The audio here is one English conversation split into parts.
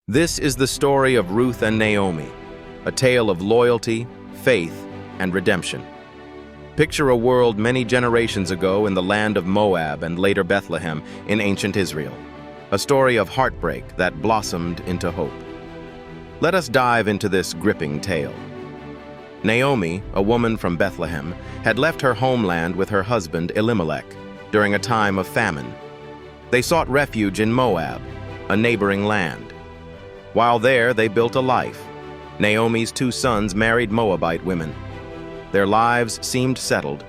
This is the story of Ruth and Naomi, a tale of loyalty, faith, and redemption. Picture a world many generations ago in the land of Moab and later Bethlehem in ancient Israel. A story of heartbreak that blossomed into hope. Let us dive into this gripping tale. Naomi, a woman from Bethlehem, had left her homeland with her husband Elimelech during a time of famine. They sought refuge in Moab, a neighboring land. While there, they built a life. Naomi's two sons married Moabite women. Their lives seemed settled,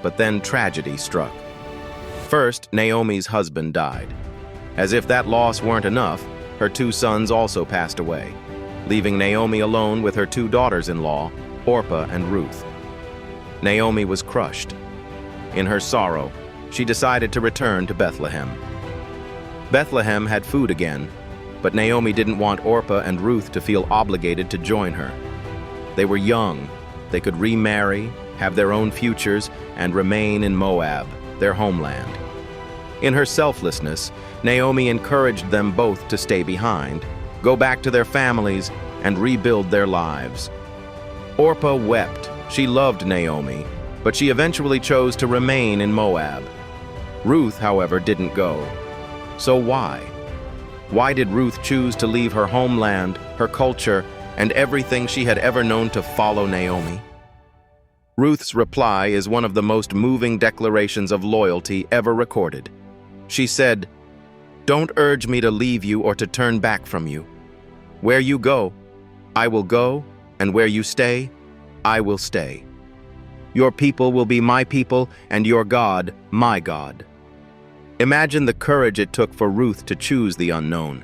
but then tragedy struck. First, Naomi's husband died. As if that loss weren't enough, her two sons also passed away, leaving Naomi alone with her two daughters-in-law, Orpah and Ruth. Naomi was crushed. In her sorrow, she decided to return to Bethlehem. Bethlehem had food again, but Naomi didn't want Orpah and Ruth to feel obligated to join her. They were young. They could remarry, have their own futures, and remain in Moab, their homeland. In her selflessness, Naomi encouraged them both to stay behind, go back to their families, and rebuild their lives. Orpah wept. She loved Naomi, but she eventually chose to remain in Moab. Ruth, however, didn't go. So why? Why did Ruth choose to leave her homeland, her culture, and everything she had ever known to follow Naomi? Ruth's reply is one of the most moving declarations of loyalty ever recorded. She said, "Don't urge me to leave you or to turn back from you. Where you go, I will go, and where you stay, I will stay. Your people will be my people, and your God, my God." Imagine the courage it took for Ruth to choose the unknown,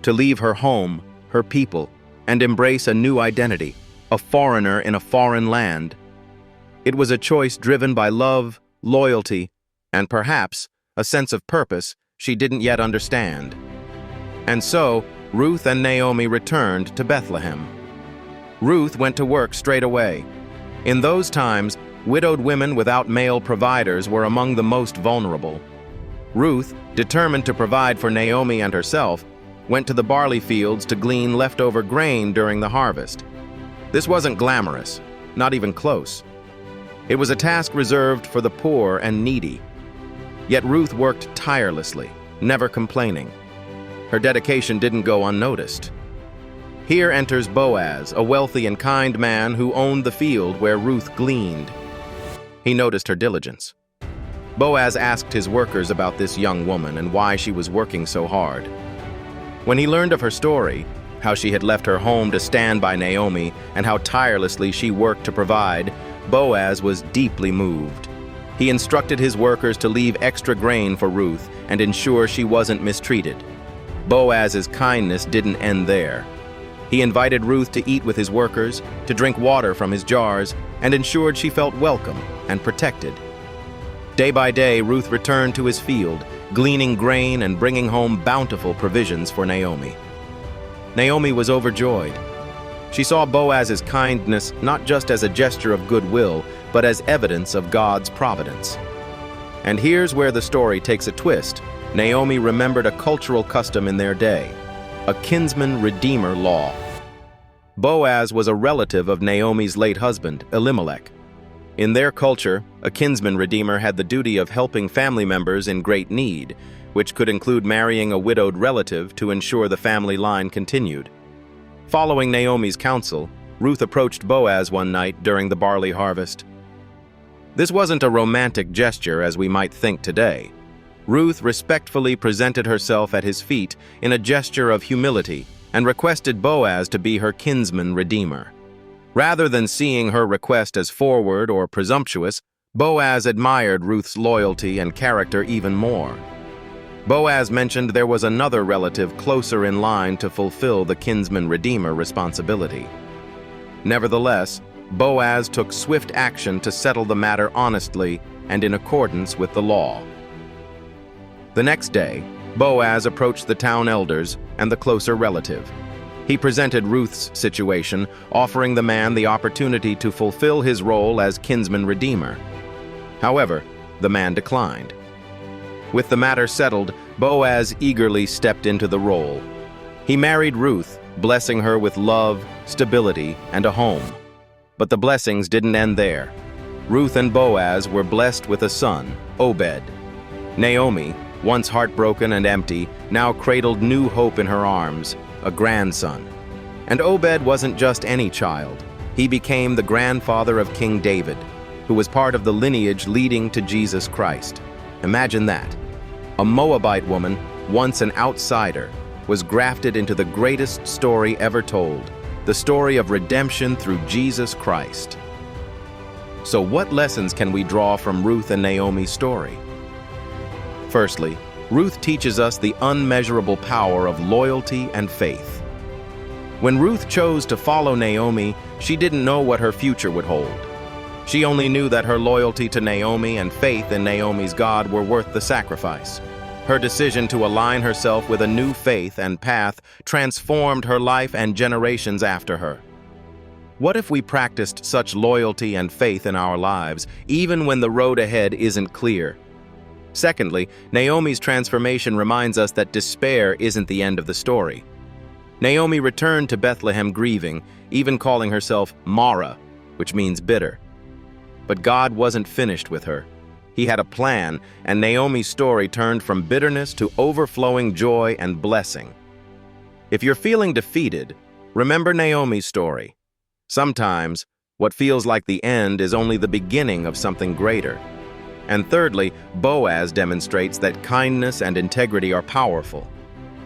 to leave her home, her people, and embrace a new identity, a foreigner in a foreign land. It was a choice driven by love, loyalty, and perhaps a sense of purpose she didn't yet understand. And so, Ruth and Naomi returned to Bethlehem. Ruth went to work straight away. In those times, widowed women without male providers were among the most vulnerable. Ruth, determined to provide for Naomi and herself, went to the barley fields to glean leftover grain during the harvest. This wasn't glamorous, not even close. It was a task reserved for the poor and needy. Yet Ruth worked tirelessly, never complaining. Her dedication didn't go unnoticed. Here enters Boaz, a wealthy and kind man who owned the field where Ruth gleaned. He noticed her diligence. Boaz asked his workers about this young woman and why she was working so hard. When he learned of her story, how she had left her home to stand by Naomi and how tirelessly she worked to provide, Boaz was deeply moved. He instructed his workers to leave extra grain for Ruth and ensure she wasn't mistreated. Boaz's kindness didn't end there. He invited Ruth to eat with his workers, to drink water from his jars, and ensured she felt welcome and protected. Day by day, Ruth returned to his field, gleaning grain and bringing home bountiful provisions for Naomi. Naomi was overjoyed. She saw Boaz's kindness not just as a gesture of goodwill, but as evidence of God's providence. And here's where the story takes a twist. Naomi remembered a cultural custom in their day, a kinsman-redeemer law. Boaz was a relative of Naomi's late husband, Elimelech. In their culture, a kinsman-redeemer had the duty of helping family members in great need, which could include marrying a widowed relative to ensure the family line continued. Following Naomi's counsel, Ruth approached Boaz one night during the barley harvest. This wasn't a romantic gesture as we might think today. Ruth respectfully presented herself at his feet in a gesture of humility and requested Boaz to be her kinsman-redeemer. Rather than seeing her request as forward or presumptuous, Boaz admired Ruth's loyalty and character even more. Boaz mentioned there was another relative closer in line to fulfill the kinsman-redeemer responsibility. Nevertheless, Boaz took swift action to settle the matter honestly and in accordance with the law. The next day, Boaz approached the town elders and the closer relative. He presented Ruth's situation, offering the man the opportunity to fulfill his role as kinsman-redeemer. However, the man declined. With the matter settled, Boaz eagerly stepped into the role. He married Ruth, blessing her with love, stability, and a home. But the blessings didn't end there. Ruth and Boaz were blessed with a son, Obed. Naomi, once heartbroken and empty, now cradled new hope in her arms, a grandson. And Obed wasn't just any child. He became the grandfather of King David, who was part of the lineage leading to Jesus Christ. Imagine that. A Moabite woman, once an outsider, was grafted into the greatest story ever told, the story of redemption through Jesus Christ. So what lessons can we draw from Ruth and Naomi's story? Firstly, Ruth teaches us the unmeasurable power of loyalty and faith. When Ruth chose to follow Naomi, she didn't know what her future would hold. She only knew that her loyalty to Naomi and faith in Naomi's God were worth the sacrifice. Her decision to align herself with a new faith and path transformed her life and generations after her. What if we practiced such loyalty and faith in our lives, even when the road ahead isn't clear? Secondly, Naomi's transformation reminds us that despair isn't the end of the story. Naomi returned to Bethlehem grieving, even calling herself Mara, which means bitter. But God wasn't finished with her. He had a plan, and Naomi's story turned from bitterness to overflowing joy and blessing. If you're feeling defeated, remember Naomi's story. Sometimes, what feels like the end is only the beginning of something greater. And thirdly, Boaz demonstrates that kindness and integrity are powerful.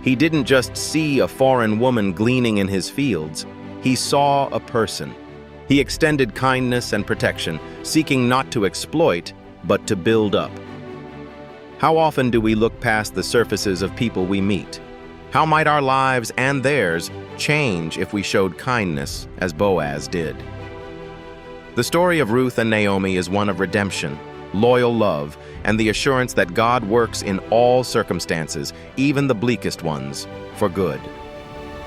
He didn't just see a foreign woman gleaning in his fields, he saw a person. He extended kindness and protection, seeking not to exploit, but to build up. How often do we look past the surfaces of people we meet? How might our lives and theirs change if we showed kindness as Boaz did? The story of Ruth and Naomi is one of redemption, loyal love, and the assurance that God works in all circumstances, even the bleakest ones, for good.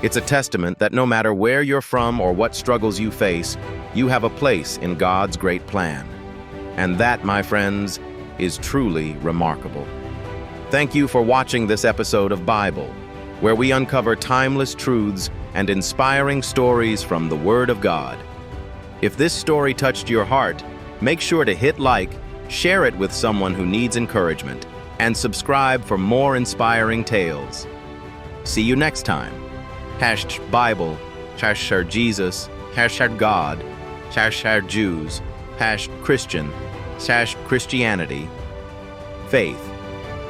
It's a testament that no matter where you're from or what struggles you face, you have a place in God's great plan. And that, my friends, is truly remarkable. Thank you for watching this episode of Bible, where we uncover timeless truths and inspiring stories from the Word of God. If this story touched your heart, make sure to hit like, share it with someone who needs encouragement, and subscribe for more inspiring tales. See you next time. #Bible, #Jesus, #God, #Jews, #Christian, #Christianity, faith.